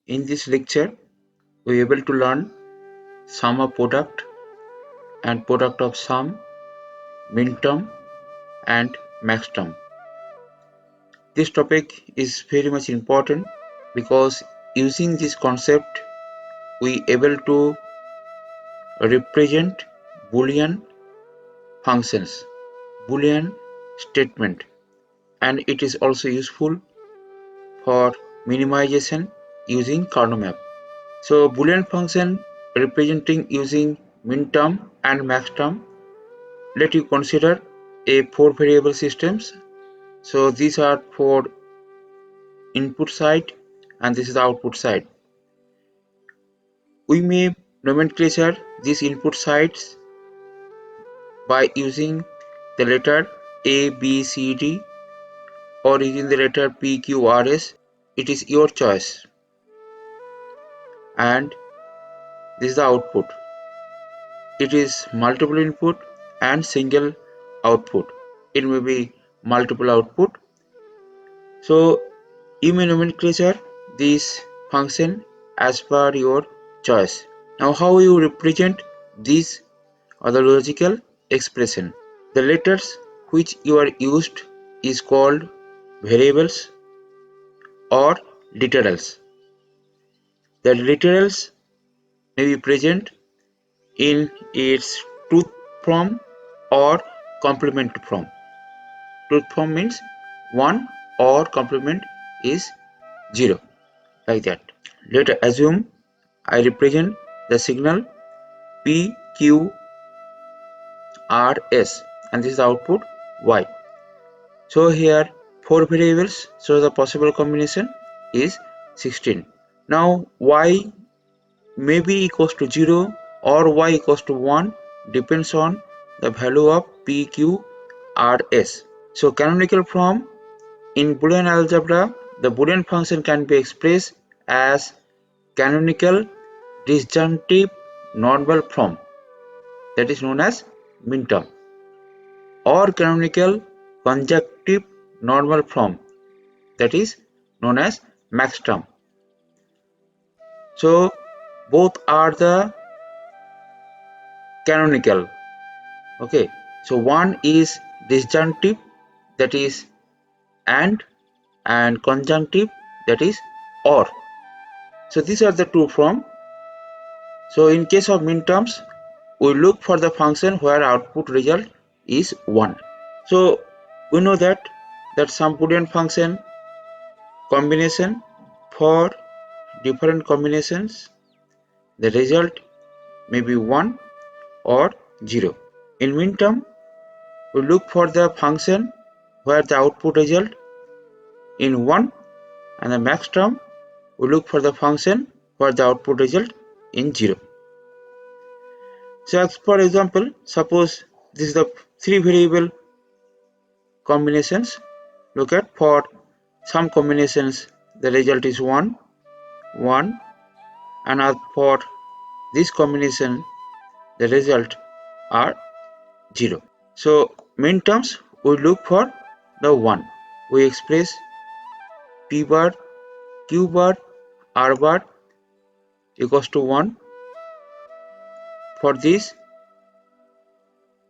In this lecture, we are able to learn sum of product and product of sum, minterm and maxterm. This topic is very much important because using this concept we able to represent Boolean functions, Boolean statement, and it is also useful for minimization using Karnaugh map. So Boolean function representing using minterm and maxterm. Let you consider a 4 variable systems. So these are for input side and this is the output side. We may nomenclature these input sides by using the letter A, B, C, D or using the letter P, Q, R, S. It is your choice. And this is the output. It is multiple input and single output. It may be multiple output. So you may nomenclature this function as per your choice. Now how you represent these or the logical expression? The letters which you are used is called variables or literals. The literals may be present in its truth form or complement form. Truth form means 1 or complement is 0, like that. Let us assume I represent the signal P, Q, R, S and this is the output Y. So here 4 variables, so the possible combination is 16. Now Y may be equals to 0 or Y equals to 1 depends on the value of P, Q, R, S. So canonical form in Boolean algebra, the Boolean function can be expressed as canonical disjunctive normal form, that is known as minterm, or canonical conjunctive normal form, that is known as maxterm. So both are the canonical. Okay, so one is disjunctive, that is and conjunctive, that is or. So these are the two forms. So in case of minterms, we look for the function where output result is 1. So we know that some Boolean function combination for different combinations, the result may be 1 or 0. In minterm, we look for the function where the output result in 1, and the maxterm we look for the function where the output result in 0. So as for example, suppose this is the 3 variable combinations. Look at, for some combinations the result is 1, 1, and as for this combination the result are 0. So minterms we look for the 1. We express P bar, Q bar, R bar equals to 1. For this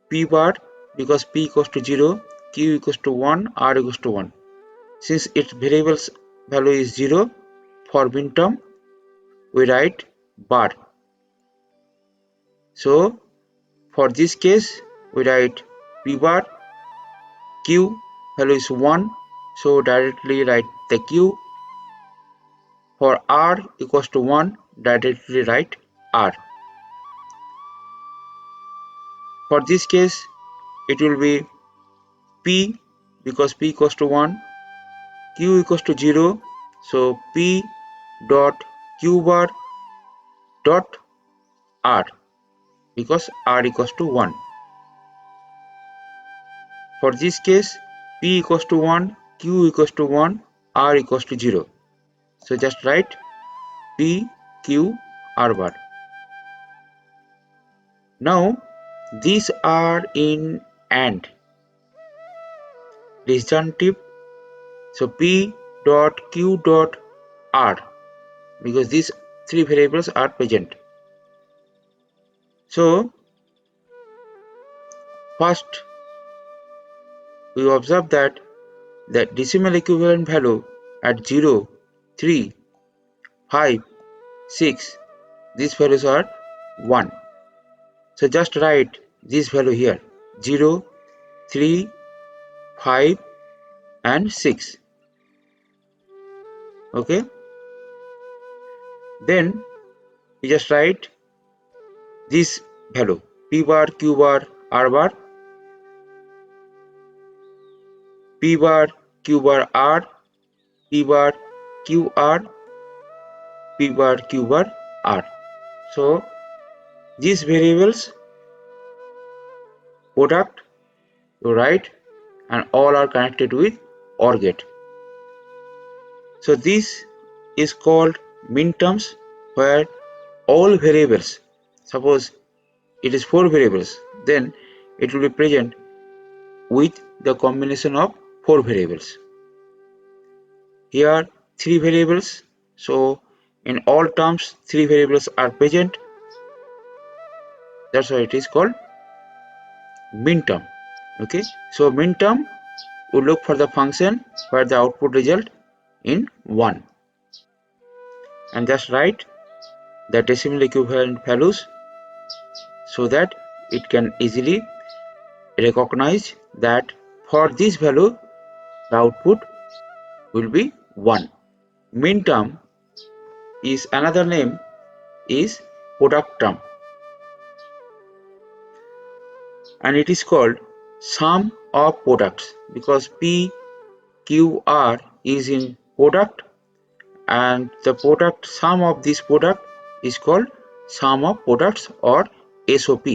P bar, because P equals to 0, Q equals to 1, R equals to 1. Since its variables value is 0, for minterm we write bar. So for this case we write P bar, Q value is 1, so directly write the Q. For R equals to 1, directly write R. For this case it will be P, because P equals to 1, Q equals to 0, so P dot Q bar dot R, because R equals to 1. For this case P equals to 1, Q equals to 1, R equals to 0. So just write P, Q, R bar. Now these are in AND disjunctive. So P dot Q dot R because these three variables are present. So first we observe that the decimal equivalent value at 0, 3, 5, 6, these values are 1. So just write this value here, 0, 3, 5 and 6. Okay, then we just write this value, p bar, q bar, r bar, p bar, q bar, r, p bar, q r, p bar, q bar, r. So these variables product to write and all are connected with OR gate. So this is called minterms, where all variables, suppose it is 4 variables, then it will be present with the combination of 4 variables. Here 3 variables, so in all terms 3 variables are present, that's why it is called minterm. Okay, so minterm will look for the function where the output result in 1 and just write the decimal equivalent values so that it can easily recognize that for this value the output will be 1. Minterm is another name is product term, and it is called sum of products because P, Q, R is in product, and the product sum of this product is called sum of products or SOP.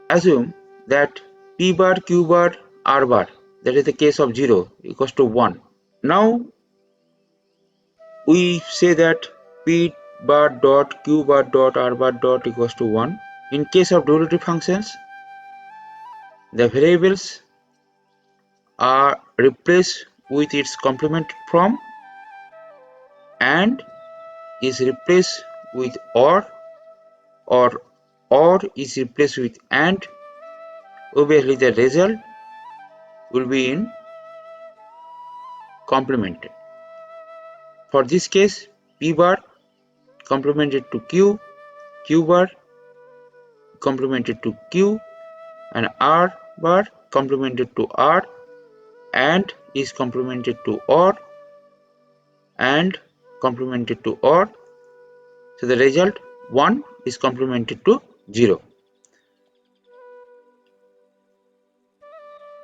Assume that P bar, Q bar, R bar, that is the case of 0 equals to 1. Now we say that P bar dot Q bar dot R bar dot equals to 1. In case of duality functions, the variables are replaced with its complement from and is replaced with or is replaced with and. Obviously the result will be in complemented. For this case, P bar complemented to Q, Q bar complemented to Q, and R bar complemented to R, and is complemented to OR, and complemented to OR. So the result 1 is complemented to 0.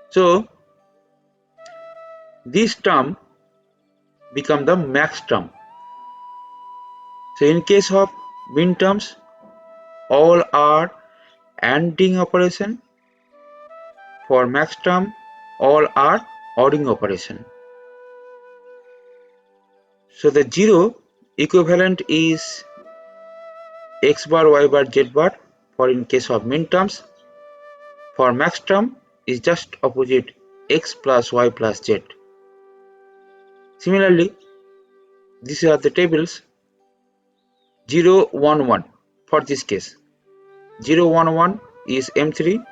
So this term become the max term. So in case of min terms, all are ANDing operation. For max term, all are ORing operation. So the 0 equivalent is x bar, y bar, z bar for in case of min terms. For max term is just opposite x plus y plus z. Similarly, these are the tables 0, 1, 1 for this case. 0, 1, 1 is M3.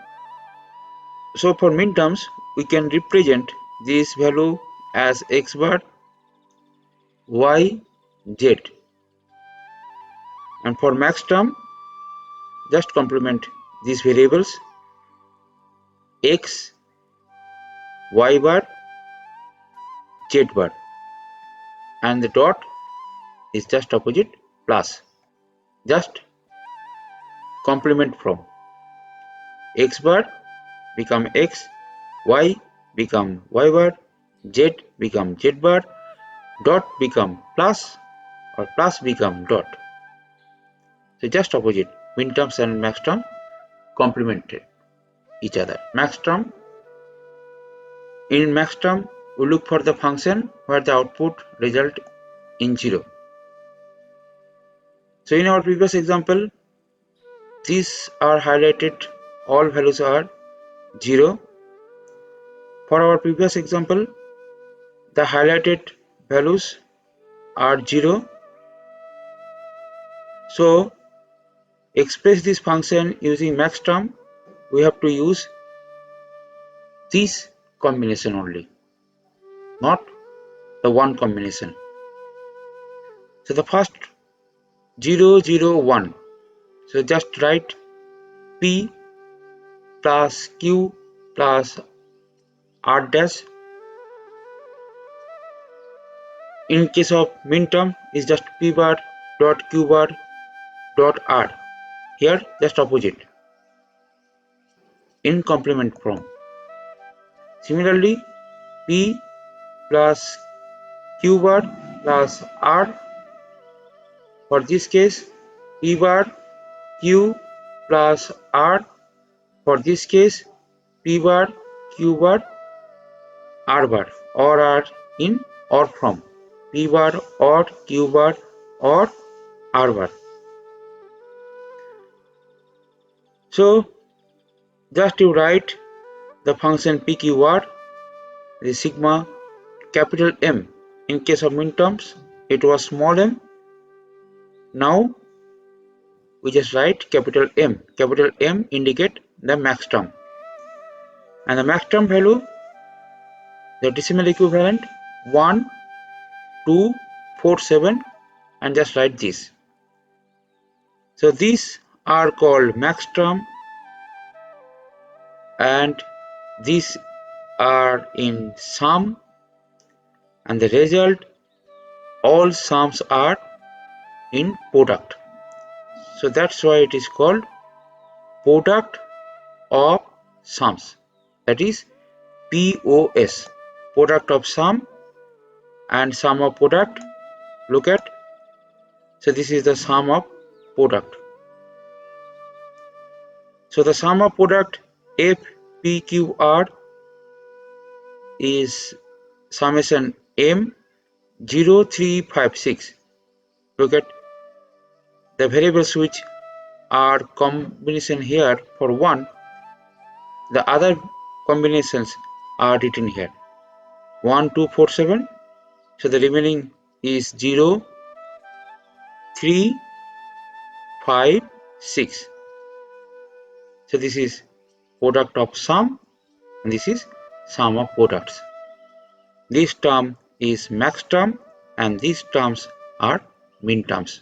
So for min terms, we can represent this value as x bar, y, z. And for max term, just complement these variables x, y bar, z bar, and the dot is just opposite plus. Just complement from x bar become x, y become y bar, z become z bar, dot become plus, or plus become dot. So just opposite, min terms and max term complemented each other. Max term, in max term we look for the function where the output result in 0. So in our previous example, these are highlighted, all values are 0. For our previous example, the highlighted values are 0 So express this function using max term, we have to use this combination only, not the one combination. So the first 0 0 1, so just write P plus Q plus R dash. In case of minterm is just P bar dot Q bar dot R. Here just opposite in complement form. Similarly, P plus Q bar plus R, for this case P bar Q plus R, for this case P bar Q bar R bar, or are in or from P bar or Q bar or R bar. So just you write the function PQR, the sigma capital M. In case of minterms it was small m. Now we just write capital M. Capital M indicate the max term, and the max term value, the decimal equivalent 1247, and just write this. So these are called max term, and these are in sum, and the result, all sums are in product. So that's why it is called product of sums, that is POS, product of sum and sum of product. Look at, so this is the sum of product. So the sum of product FPQR is summation M 0356. Look at the variables which are combination here for 1, the other combinations are written here 1247. So the remaining is 0 3 5 6. So this is product of sum, and this is sum of products. This term is max term and these terms are min terms.